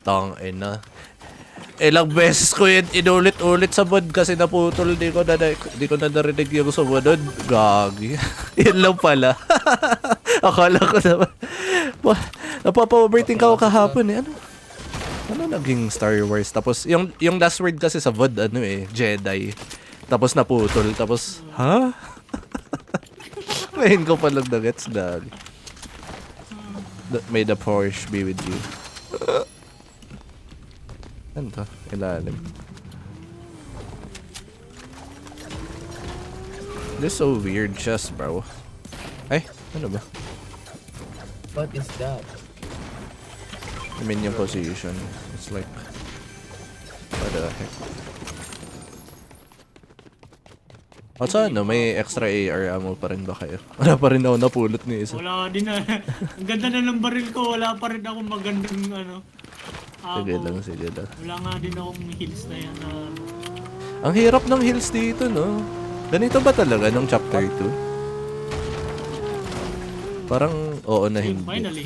Tangina. Ilang beses ko yun inulit-ulit sa mod kasi naputol. Di ko na narinig yung sumunod. Gagi. Yun lang pala. Akala ko naman. Napapa-overthink ako kahapon eh. Ano naging Star Wars? Tapos yung last word kasi sa VOD Jedi. Tapos naputol. Tapos, ha? Ngayon ko pa lang na-gets gagi. May the Porsche be with you. Ano to? Ilalim. This so weird chest, bro. Ay, ano ba? What is that? I mean yung position. It's like... What the heck? At ano, may extra AR ammo pa rin ba kayo? Wala pa rin ako napulot ni isa. Wala din na. Ang ganda na ng baril ko. Wala pa rin akong magandang ano. Sige lang, sige lang. Wala nga din akong heals na yan. Ang hirap ng heals dito, no? Ganito ba talaga nung chapter 2? Parang oo na hindi. Finally.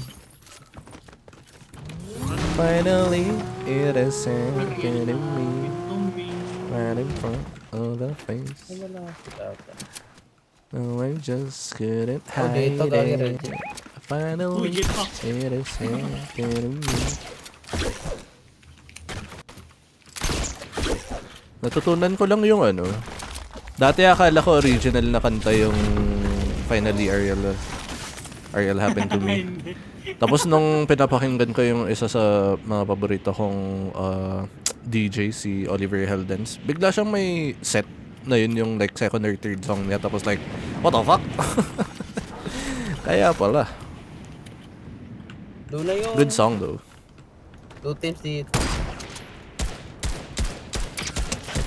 Finally, it is sinking in me. Right in front of the face. Wala ata. No, I just couldn't Oh, hide dito gagi it. rin. Finally, jetpack. it is sinking in me. Natutunan ko lang yung ano. Dati akala ko original na kanta yung Finally Ariel Happened to Me. Tapos nung pinapakinggan ko yung isa sa mga paborito kong DJ, si Oliver Heldens, bigla siyang may set na yun yung like second or third song niya. Tapos like, what the fuck? Kaya pala. Doon na yung... Good song though. 2 teams dito.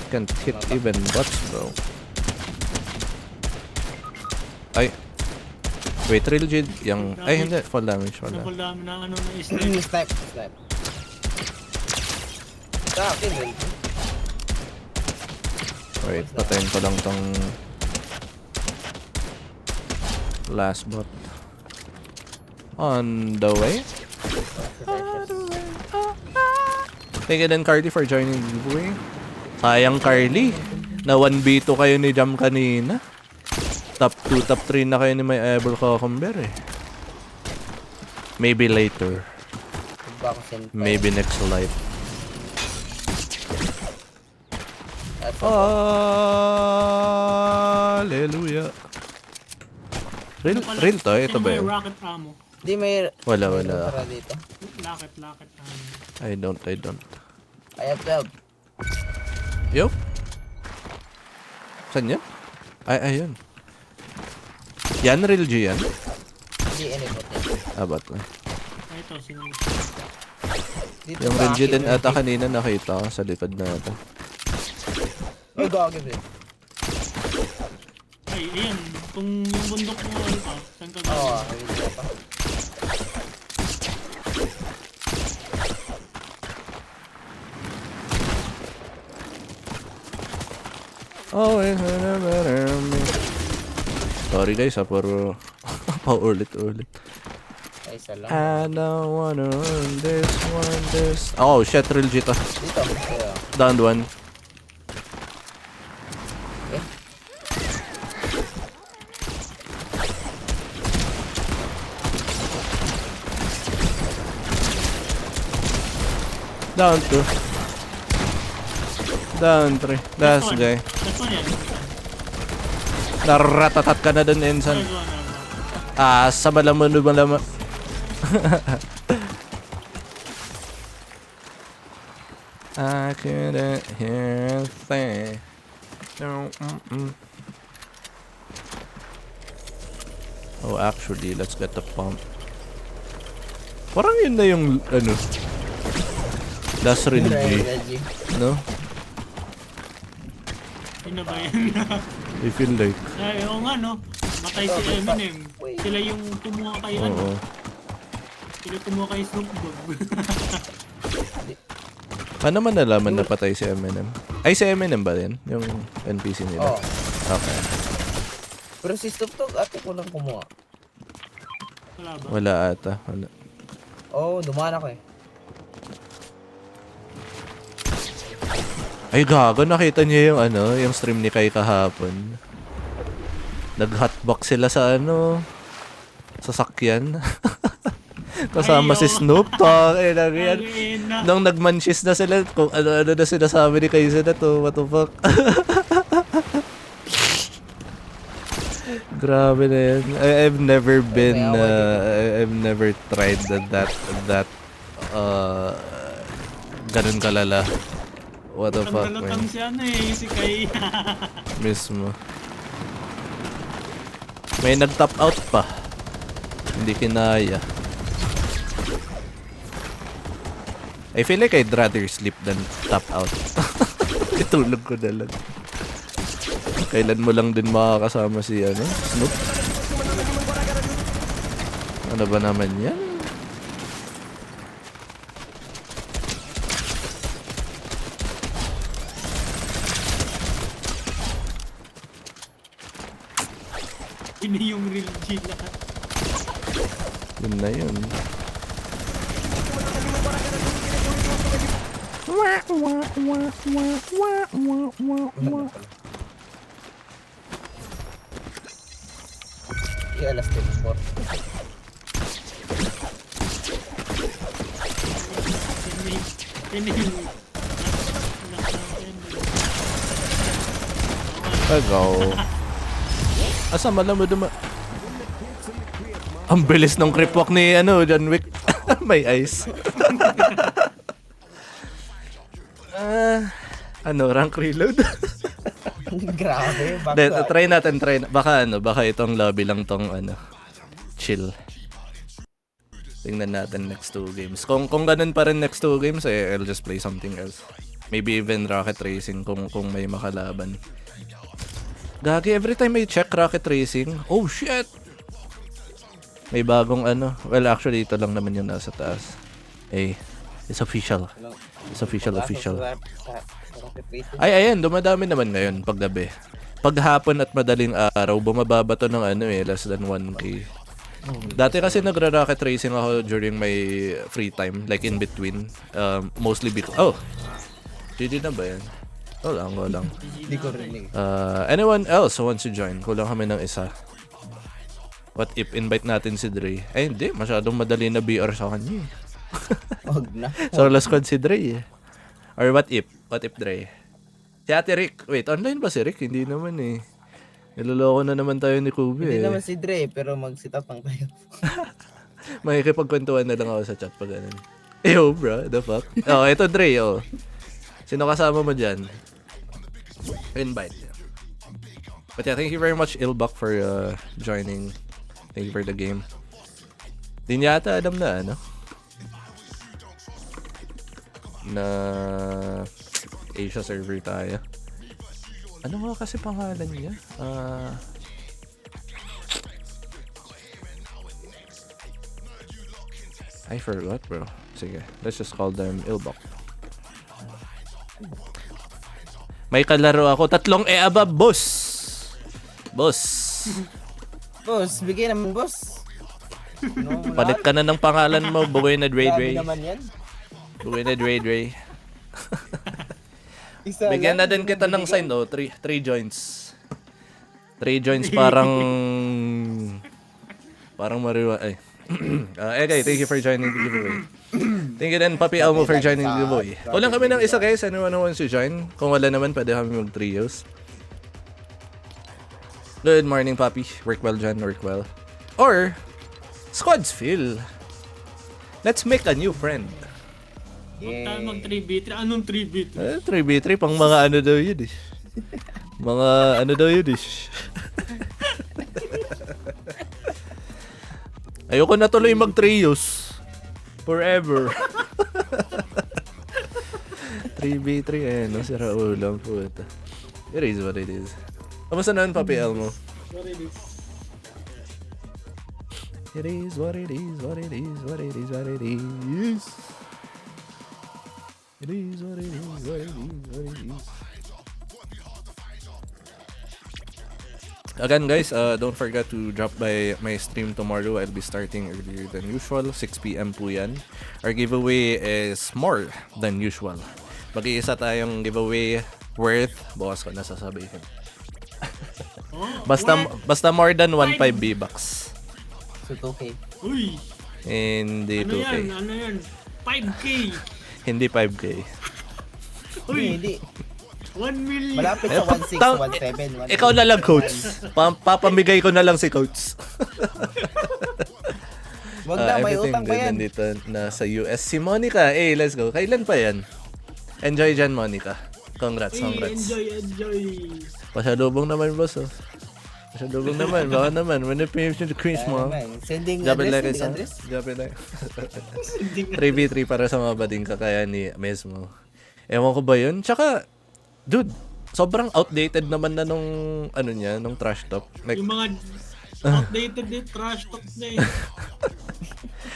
Can't hit even butts, bro. Ay. Wait, real Jid. Yung... Ay, hindi. Fall damage. Wala. Napal dami na ano na is Snipe. Sa akin rin. Wait, patayin ko lang tong... last bot. On the way. Thank you then, Carly, for joining the giveaway. Sayang, Carly. Na 1v2 kayo ni Jam kanina. Top 2, top 3 na kayo ni May Able Cucumber eh. Maybe later. Maybe next life. Hallelujah. Real to? Ito ba May yun? rocket ammo. Hindi may... Wala. Para dito. Rocket ammo. I don't. I have 12. Yo? Saan yan? Ay, ayun. Yan, real G yan? Hindi, anybot yan. Ba't na? Ay, ito, sinunod. Dito Yung sa real G akin din yun. ata kanina nakita ko sa likod natin. Ay, gagi rin. Ay, ayan. Kung yung bundok mo, ano pa, saan ka Oo, gagawin? hindi pa. Oh, sorry guys, puro paulit-ulit. Ay, isa lang. I don't wanna run this. Oh, shit, real G to. Dito, kaya. Down one. Eh? Down two. Down three. Last guy. Last one yan. Naratatat ka na dun, Ensan. Sa malaman. I couldn't hear a thing. No, Oh, actually, let's get the pump. Parang yun na yung, ano, last real G, Reggie. no? Yun na ba yan? I feel like, Ay, oo nga, no? Matay si Eminem. Sila yung kumuha kay ano. oo. Sila kumuha kay Snoop Dogg. Paano man nalaman na patay si Eminem? Ay, si Eminem ba din? Yung NPC nila? Oo. Okay. Pero si Snoop Dogg, ate ko lang kumuha. Wala ba? Wala ata. Wala. Oo, dumaan ako eh. Ay gago, nakita niyo yung ano, yung stream ni Kai kahapon. Nag-hotbox sila sa ano, sasakyan. Kasama Ay, si oo. Snoop Dogg. Eh, yan. Alina. Nung nagmanchis na sila, kung ano-ano na sinasabi ni Kaisa na to, what the fuck. Grabe na yan. I've never been, I've never tried ganun kalala. What the fuck, Tanggalatang man. si ano eh, si Kai. Mismo. May nag-top out pa. Hindi kinaya. I feel like I'd rather sleep than top out. Itulog ko na lang. Kailan mo lang din makakasama si ano, Snoop? Ano ba naman yan? Ini yung real G lahat. Yun na yun. Alas 24. Ini yung... Agaw. Asa malam mo duma? Ang bilis ng creep walk ni ano, John Wick. May ice. Ano, rank reload? Grabe. Then, try natin. Baka itong lobby lang tong ano, chill. Tingnan natin next 2 games. Kung ganun pa rin next 2 games, I'll just play something else. Maybe even Rocket Racing kung may makalaban. Gagi, every time I check Rocket Racing, oh shit! May bagong ano. Well, actually, ito lang naman yung nasa taas. It's official. It's official. Ay, ayan, dumadami naman ngayon paggabi. Paghapon at madaling araw, bumababa to ng ano less than 1K. Dati kasi nagra-rocket racing ako during my free time, like in between. Mostly because... Oh! GG na ba yan? Wala lang. Hindi ko rinig. Anyone else who wants to join? Kulang kami ng isa. What if invite natin si Dre? Ay, hindi. Masyadong madali na BR sa kanya. Wag na. Solo squad si Dre. Or what if? What if Dre? Si Ate Rick. Wait, online ba si Rick? Hindi naman eh. Niloloko na naman tayo ni Kubi Hindi eh. naman si Dre, pero mag-sit up lang tayo. Makikipagkwentuhan na lang ako sa chat pag ganun. Yo bro, the fuck? Oh, ito Dre, oh. Sino kasama mo dyan? Invite. But yeah, thank you very much Ilbak for joining. Thank you for the game. Di niya ata alam na ano? Na Asia server tayo. Ano nga kasi pangalan niya? I forgot bro. Sige, let's just call them Ilbak. May kalaro ako. 3 aba, boss! Boss! Boss, bigay naman, boss. No, Palit ka na ng pangalan mo. Bugoy na Dre Grabe Dre. naman yan. Bugoy na Dre Dre. Isa Bigyan na lang, din kita ng sign, oh. 3 joints. 3 joints parang mariwa. Ay. Okay, thank you for joining the giveaway. Thank you din, Papi Elmo, for joining the giveaway. Kulang kami ng isa, guys. Anyone who wants to join? Kung wala naman, pwede kami mag-trios. Good morning, Papi. Work well, John. Work well. Or, squads fill. Let's make a new friend. Huwag tayo mag 3v3. Anong 3v3? 3v3, pang mga ano daw yun eh. Mga ano daw yun eh. Ayoko na tuloy mag-trios. Forever. 3v3 eh, no? Sira ulang po ito. It is what it is. Kamusta naman, Papi Elmo? Sorry, this. It is what it is, what it is, what it is, what it is. It is what it is, what it is, what it is. Again guys, don't forget to drop by my stream tomorrow. I'll be starting earlier than usual, 6 PM po yan. Our giveaway is more than usual. Mag-iisa tayong giveaway worth. Bukas ko nasasabihin. Oh, Basta more than 1.5 V-Bucks. So 2K. Uy! Hindi Ano 2K. yan? Ano yan? 5K! Hindi 5K. Uy! Hindi. 1 million! Malapit sa 1.6, 1.7. Ikaw na lang, coach. Papamigay ko na lang si coach. Wag na, may Everything utang pa good yan. nandito na sa US. Si Monica, let's go. Kailan pa yan? Enjoy dyan, Monica. Congrats, Uy, congrats. enjoy! Pasalubong naman, boss. Oh. Pasalubong naman. Baka naman. When it comes to the Christmas. Sending Jabe address, like sending address. Jabe like. 3v3 para sa mga bading kakaya ni Mesmo. Ewan ko ba yun? Tsaka, dude, sobrang outdated naman na nung, ano niya, nung trash talk. Like, Yung mga outdated din, trash talk na eh.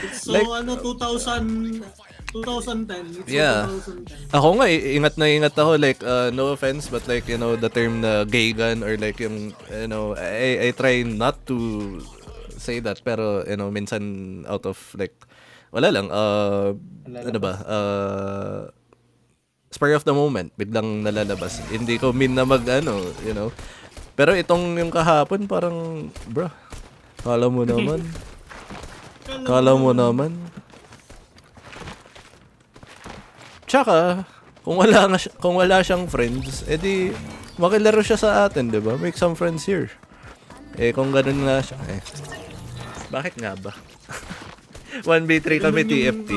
It's so, Like- 2010. It's Yeah. 2010. ako nga, ingat na ingat ako. Like, no offense, but like, you know, the term na gay gun or like yung, you know, I try not to say that. Pero, you know, minsan out of like, wala lang, ano ba, spur of the moment, biglang nalalabas. Hindi ko mean na mag, ano, you know. Pero itong yung kahapon, parang, bro, kala mo naman. Kala mo naman. Tsaka, kung wala siyang friends, edi makilaro siya sa atin, 'di ba? Make some friends here. Kung ganun nga siya, bakit nga ba? 1v3 kami Ganun yung TFT.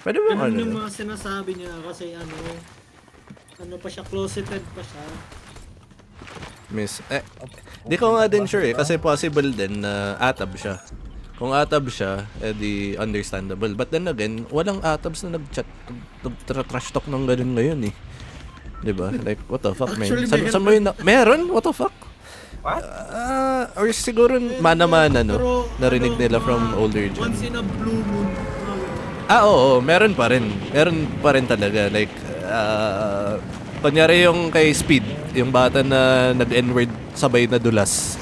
Pwede ba Ganun ano? yung mga sinasabi niya kasi ano pa siya, closeted pa siya. Miss, di ko nga din sure kasi possible din na atab siya. Kung atab siya, edi understandable. But then again, walang atabs na nag-chat, trash talk ng ganun ngayon eh. Diba? Like, what the fuck, man? Actually, Saan mo yun meron? What the fuck? What? Or siguro mana-mana, no? Pero, Narinig nila mga from older gen. Once in a blue moon. Oo, meron pa rin. Meron pa rin talaga. Like, kunyari yung kay Speed, yung bata na nag-N-word sabay na dulas.